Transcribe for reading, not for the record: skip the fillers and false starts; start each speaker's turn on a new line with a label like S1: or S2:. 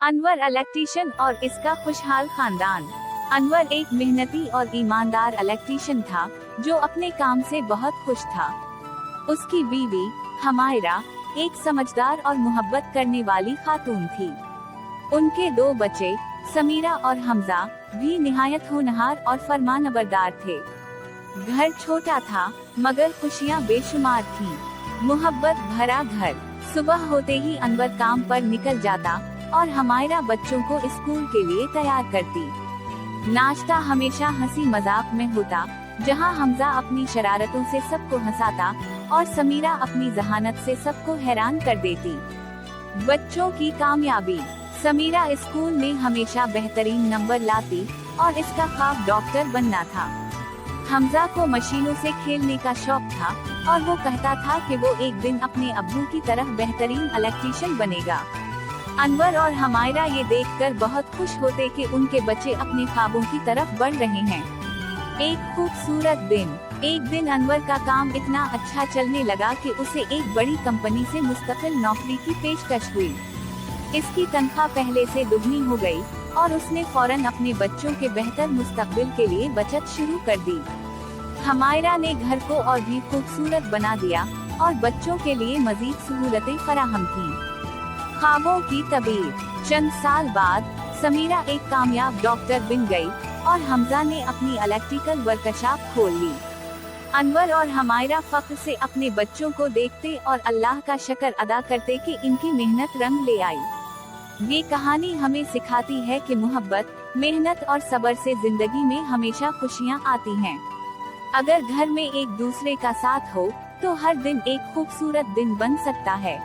S1: Anwar electrician और इसका खुशहाल खानदान। अनवर एक मेहनती और ईमानदार इलेक्ट्रीशियन था जो अपने काम से बहुत खुश था। उसकी बीवी हमायरा एक समझदार और मोहब्बत करने वाली खातून थी। उनके 2 बच्चे समीरा और हमजा भी निहायत होनहार और फरमानबरदार थे। घर छोटा था मगर खुशियाँ बेशुमार थीं। मोहब्बत भरा घर। सुबह होते ही अनवर काम पर निकल जाता और हमायरा बच्चों को स्कूल के लिए तैयार करती। नाश्ता हमेशा हंसी मजाक में होता, जहां हमजा अपनी शरारतों से सबको हंसाता और समीरा अपनी जहानत से सबको हैरान कर देती। बच्चों की कामयाबी। समीरा स्कूल में हमेशा बेहतरीन नंबर लाती और इसका ख्वाब डॉक्टर बनना था। हमजा को मशीनों से खेलने का शौक था और वो कहता था कि वो एक दिन अपने अब्बू की तरह बेहतरीन इलेक्ट्रीशियन बनेगा। अनवर और हमायरा ये देखकर बहुत खुश होते कि उनके बच्चे अपने ख्वाबों की तरफ बढ़ रहे हैं। एक खूबसूरत दिन अनवर का काम इतना अच्छा चलने लगा कि उसे एक बड़ी कंपनी से मुस्तकिल नौकरी की पेशकश हुई। इसकी तनख्वाह पहले से दुगनी हो गई और उसने फौरन अपने बच्चों के बेहतर मुस्तकबिल के लिए बचत शुरू कर दी। हमायरा ने घर को और भी खूबसूरत बना दिया और बच्चों के लिए मजीद सहूलतें फराहम की। ख्वाबों की तबीर। चंद साल बाद समीरा एक कामयाब डॉक्टर बन गई और हमजा ने अपनी इलेक्ट्रिकल वर्कशॉप खोल ली। अनवर और हमायरा फख्र से अपने बच्चों को देखते और अल्लाह का शुक्र अदा करते कि इनकी मेहनत रंग ले आई। ये कहानी हमें सिखाती है कि मोहब्बत, मेहनत और सब्र से जिंदगी में हमेशा खुशियाँ आती हैं। अगर घर में एक दूसरे का साथ हो तो हर दिन एक खूबसूरत दिन बन सकता है।